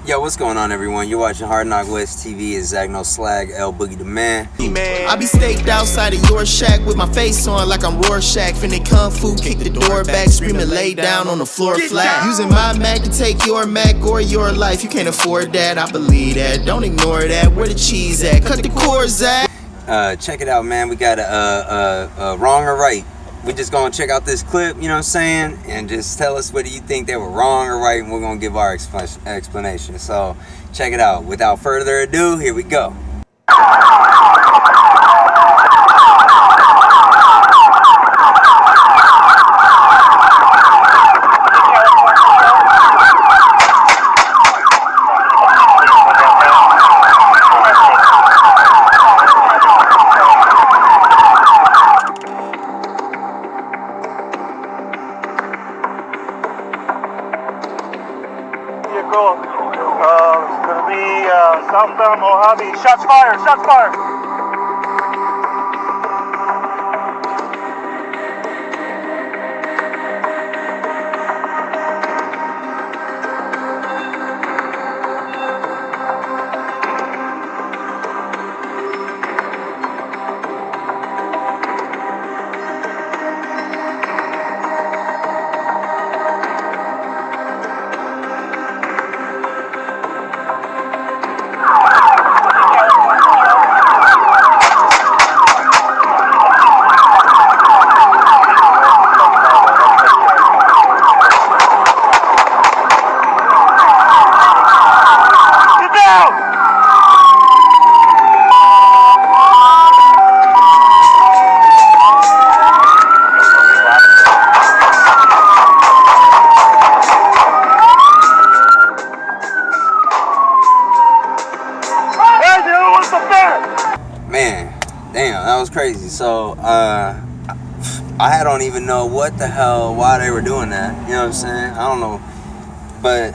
Yo, what's going on, everyone? You're watching Hard Knock West TV. It's Zach No Slag, LBOOGIEDAMANN. I be staked outside of your shack with my face on like I'm Rorschach. Finna kung fu, kick the door back, screaming lay down on the floor flat. Using my Mac to take your Mac or your life. You can't afford that, I believe that. Don't ignore that, where the cheese at? Cut the cords at. Check it out, man. We got a wrong or right. We just gonna check out this clip, you know what I'm saying, and just tell us whether you think they were wrong or right, and we're gonna give our explanation. So check it out. Without further ado, here we go. It's gonna be southbound Mojave. Shots fired! Shots fired! Man, damn, that was crazy. So, I don't even know what the hell, why they were doing that. You know what I'm saying? I don't know. But,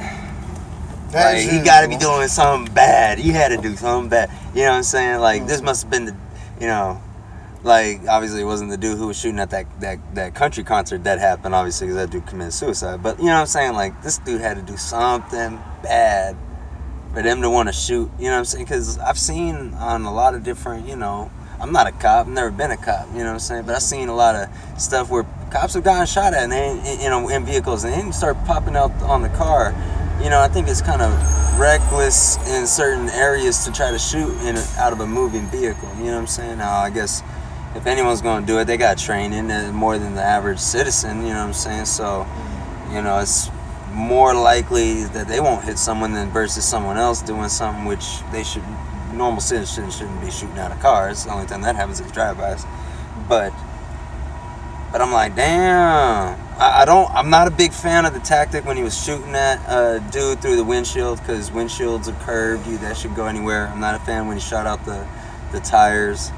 like, he gotta be doing something bad. He had to do something bad. You know what I'm saying? Like, this must have been the, you know, like, obviously it wasn't the dude who was shooting at that country concert that happened, obviously, because that dude committed suicide. But, you know what I'm saying? Like, this dude had to do something bad for them to want to shoot, you know what I'm saying? Because I've seen on a lot of different, you know, I'm not a cop, I've never been a cop, you know what I'm saying? But I've seen a lot of stuff where cops have gotten shot at, and they, you know, in vehicles, and they start popping out on the car. You know, I think it's kind of reckless in certain areas to try to shoot out of a moving vehicle, you know what I'm saying? Now, I guess if anyone's going to do it, they got training more than the average citizen, you know what I'm saying? So, you know, it's more likely that they won't hit someone than versus someone else doing something which they should, normal citizens shouldn't be shooting out of cars. The only time that happens is drive-bys. But I'm like, damn. I'm not a big fan of the tactic when he was shooting that dude through the windshield, because windshields are curved. That should go anywhere. I'm not a fan when he shot out the tires.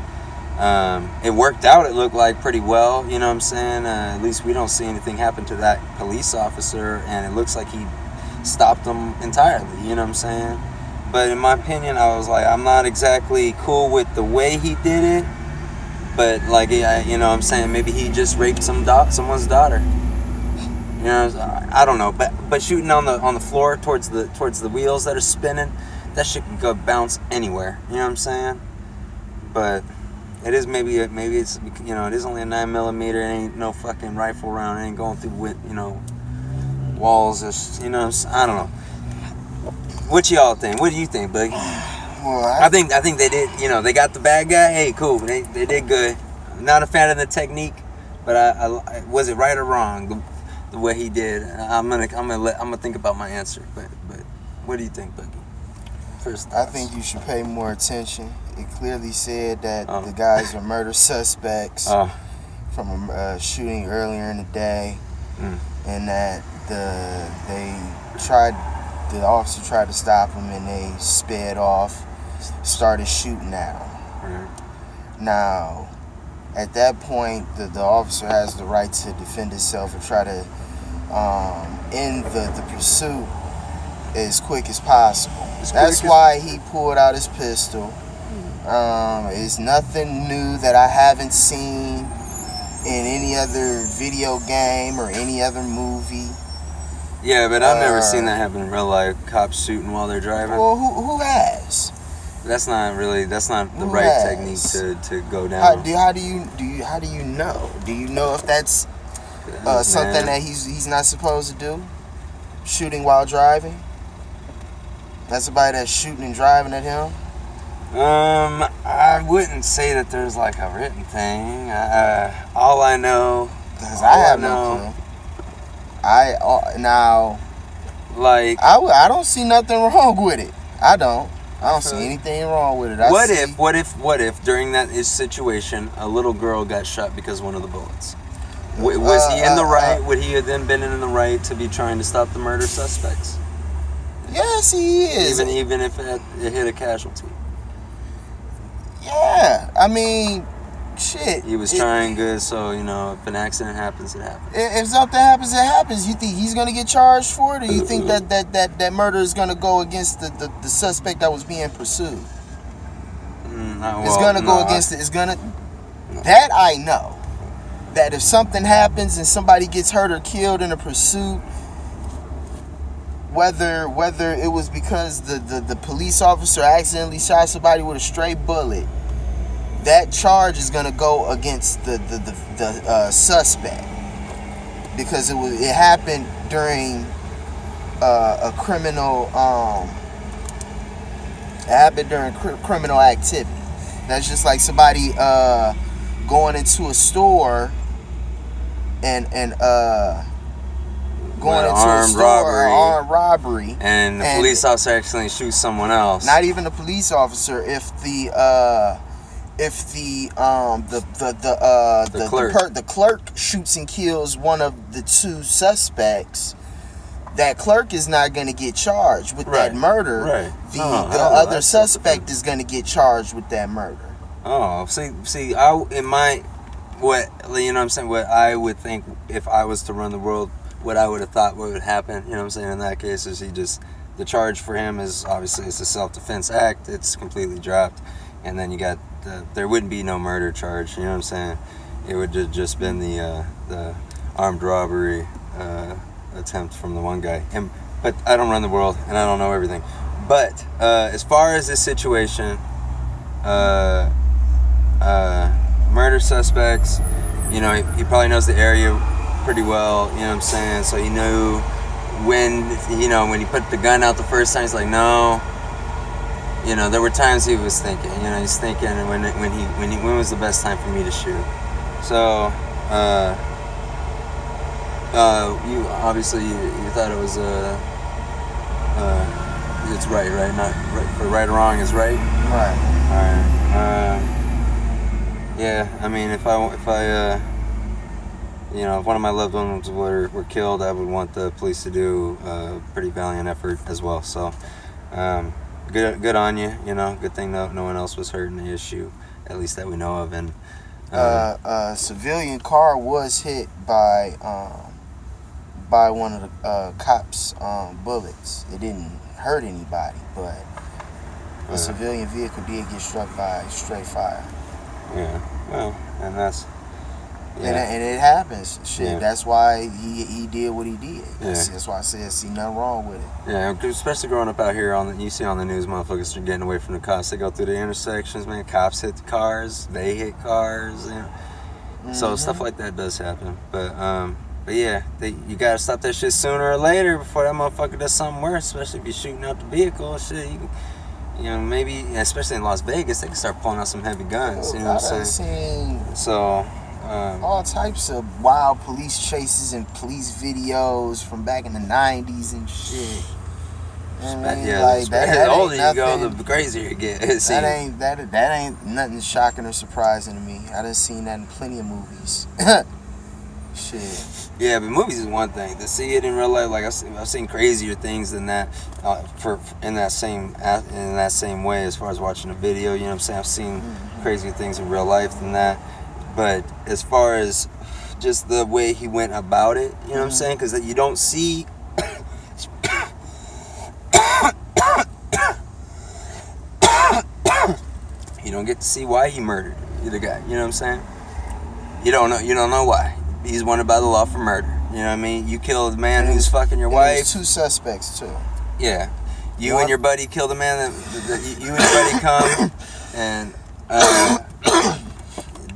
It worked out, it looked like, pretty well, you know what I'm saying? At least we don't see anything happen to that police officer, and it looks like he stopped them entirely, you know what I'm saying? But in my opinion, I was like, I'm not exactly cool with the way he did it, but, like, you know what I'm saying, maybe he just raped someone's daughter. You know, I don't know, but shooting on the floor towards the wheels that are spinning, that shit can go bounce anywhere, you know what I'm saying? But it is maybe it's, you know, it is only a 9mm. It ain't no fucking rifle round. It ain't going through, you know, walls. Just, you know, I don't know. What y'all think? What do you think, Boogie? Well, I think they did. You know, they got the bad guy. Hey, cool. They did good. Not a fan of the technique, but I was it right or wrong the way he did? I'm gonna think about my answer. But what do you think, Boogie? First thoughts. I think you should pay more attention. It clearly said that the guys are murder suspects from a shooting earlier in the day, and that the officer tried to stop him, and they sped off, started shooting at him. Now, at that point, the officer has the right to defend himself and try to end the pursuit as quick as possible. That's why he pulled out his pistol. It's nothing new that I haven't seen in any other video game or any other movie. Yeah, but I've never seen that happen in real life. Cops shooting while they're driving. Well, who has? That's not the Who right has? technique to go down. How do you know? Do you know if that's something that he's not supposed to do? Shooting while driving? That's somebody that's shooting and driving at him? I wouldn't say that there's like a written thing. All I know, Because I have no clue. Now, like, I don't see nothing wrong with it. I don't see anything wrong with it. What if during that situation a little girl got shot because of one of the bullets? Was he in the right? Would he have then been in the right to be trying to stop the murder suspects? Yes, he is. Even if it hit a casualty. Yeah, I mean, shit. He was trying good, so if an accident happens, it happens. If something happens, it happens. You think he's gonna get charged for it, or you think that murder is gonna go against the suspect that was being pursued? It's gonna go against it. It's gonna. That I know. That if something happens and somebody gets hurt or killed in a pursuit, whether it was because the police officer accidentally shot somebody with a stray bullet, that charge is gonna go against the suspect, because it happened during a criminal criminal activity. That's just like somebody going into a store and going into a store, armed robbery, and the police officer accidentally shoots someone else. Not even a police officer. If the clerk shoots and kills one of the two suspects, that clerk is not going to get charged with that murder. Right. The other suspect is going to get charged with that murder. Oh, see, what I would think if I was to run the world, what I would have thought would happen, in that case is the charge for him is obviously it's a self-defense act. It's completely dropped. And then you got there wouldn't be no murder charge, It would have just been the armed robbery attempt from the one guy. But I don't run the world and I don't know everything. But as far as this situation, murder suspects, he probably knows the area pretty well, so he knew when he put the gun out the first time, he's like, no. There were times he was thinking, he's thinking when was the best time for me to shoot. So you obviously you thought it was it's right, not right, for right or wrong is right. Right. All right. Yeah, I mean, if one of my loved ones were killed, I would want the police to do a pretty valiant effort as well. So, good on you. Good thing no one else was hurt in the issue, at least that we know of. And a civilian car was hit by one of the cops' bullets. It didn't hurt anybody, but a civilian vehicle did get struck by straight fire. Yeah, well, and that's... Yeah. And it happens. Shit, yeah. That's why he did what he did. Yeah. That's why I said see nothing wrong with it. Yeah, especially growing up out here, you see on the news, motherfuckers are getting away from the cops. They go through the intersections, man. Cops hit the cars. They hit cars. So stuff like that does happen. But yeah, you gotta stop that shit sooner or later before that motherfucker does something worse. Especially if you're shooting out the vehicle, shit. Maybe, especially in Las Vegas, they can start pulling out some heavy guns. You know what I'm saying? So. All types of wild police chases and police videos from back in the 90s and shit. The older you go, the crazier it gets. That ain't nothing shocking or surprising to me. I done seen that in plenty of movies. Shit. Yeah, but movies is one thing. To see it in real life, like I've seen crazier things than that. In that same way, as far as watching a video, you know what I'm saying. I've seen crazier things in real life than that. But as far as just the way he went about it, you know what I'm saying? Because you don't see... you don't get to see why he murdered the guy, you know what I'm saying? You don't know why. He's wanted by the law for murder, you You know what I mean? You killed a man who's fucking your wife. There's 2 suspects too. Yeah. You and your buddy killed a man that you and your buddy come and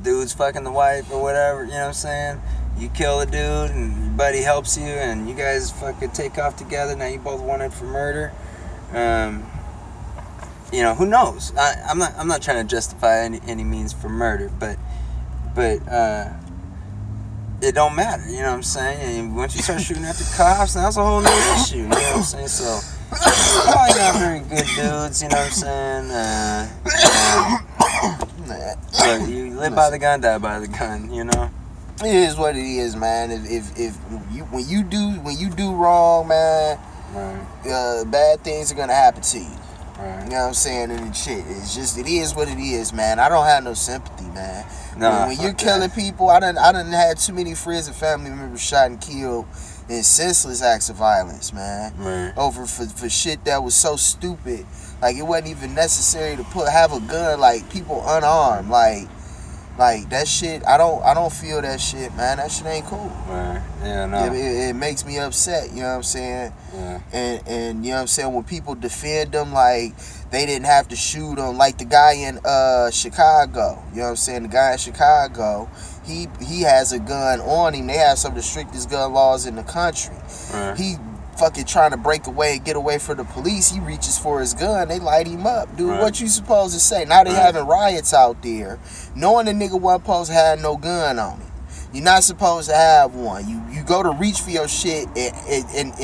dude's fucking the wife or whatever, you know what I'm saying? You kill a dude and your buddy helps you and you guys fucking take off together. Now you both wanted for murder. You know, who knows? I'm not trying to justify any means for murder, but it don't matter, you know what I'm saying? And once you start shooting at the cops, that's a whole new issue, you know what I'm saying? So probably not very good dudes, you know what I'm saying? But you live by the gun, die by the gun, you know. It is what it is, man. If when you do wrong, man, right. Bad things are gonna happen to you. Right. You know what I'm saying? And shit, it's just, it is what it is, man. I don't have no sympathy, man. No, when you're killing people, I done had too many friends and family members shot and killed in senseless acts of violence, man. Right. Over for shit that was so stupid. Like, it wasn't even necessary to have a gun, like, people unarmed, like that shit. I don't feel that shit, man. That shit ain't cool. Right. Yeah, no. It makes me upset, you know what I'm saying? Yeah. And you know what I'm saying, when people defend them like they didn't have to shoot them, like the guy in Chicago. You know what I'm saying? The guy in Chicago, he has a gun on him. They have some of the strictest gun laws in the country. Right. He fucking trying to break away and get away from the police. He reaches for his gun, they light him up. Dude, right. What you supposed to say? Now they having riots out there, knowing the nigga wasn't supposed to have no gun on him. You're not supposed to have one. You go to reach for your shit and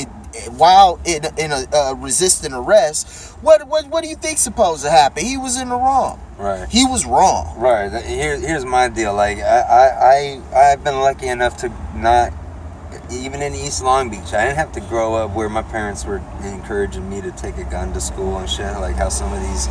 while in a resisting arrest. What do you think supposed to happen? He was in the wrong. Right. He was wrong. Right. Here's my deal. Like I've been lucky enough to not. Even in East Long Beach, I didn't have to grow up where my parents were encouraging me to take a gun to school and shit, like how some of these,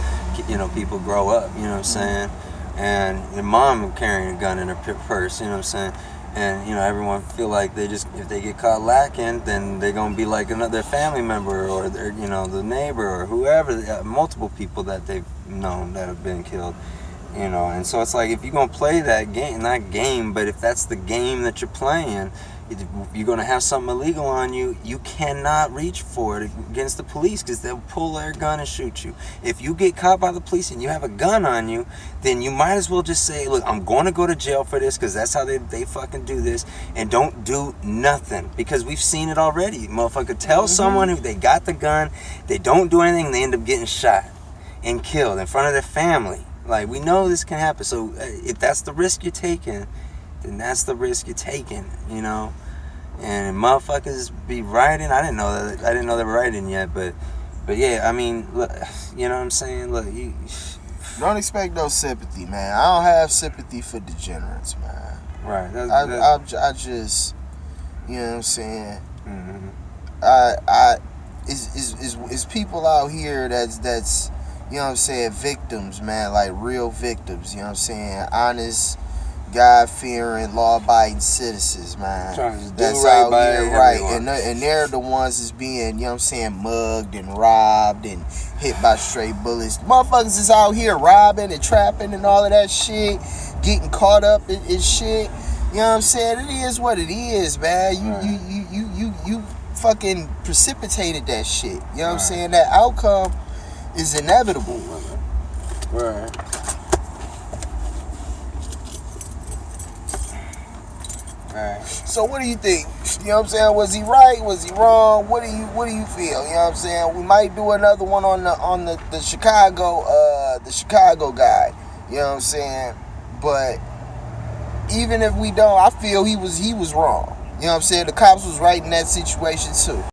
you know, people grow up, you know what I'm saying? And your mom carrying a gun in her purse, you know what I'm saying? And, you know, everyone feel like they just, if they get caught lacking, then they're going to be like another family member or, their, you know, the neighbor or whoever, multiple people that they've known that have been killed. You know, and so it's like, if you're going to play that game, not game, but if that's the game that you're playing, you're going to have something illegal on you, you cannot reach for it against the police because they'll pull their gun and shoot you. If you get caught by the police and you have a gun on you, then you might as well just say, look, I'm going to go to jail for this because that's how they fucking do this, and don't do nothing because we've seen it already. Motherfucker, tell someone who they got the gun, they don't do anything, they end up getting shot and killed in front of their family. Like, we know this can happen. So if that's the risk you're taking, then that's the risk you're taking, you know. And motherfuckers be writing. I didn't know they were writing yet, but yeah, I mean, look, you know what I'm saying? Look, you don't expect no sympathy, man. I don't have sympathy for degenerates, man. Right. I just, you know what I'm saying? Mm-hmm. It's people out here that's you know what I'm saying, victims, man, like real victims, you know what I'm saying, honest, God-fearing, law-abiding citizens, man. That's right out by here, right, and they're the ones that's being, you know what I'm saying, mugged and robbed and hit by stray bullets. Motherfuckers is out here robbing and trapping and all of that shit, getting caught up in shit. You know what I'm saying? It is what it is, man. You fucking precipitated that shit. You know what I'm saying? That outcome is inevitable. Right. Right. So what do you think? You know what I'm saying? Was he right? Was he wrong? What do you feel? You know what I'm saying? We might do another one on the Chicago guy. You know what I'm saying? But even if we don't, I feel he was wrong. You know what I'm saying? The cops was right in that situation too.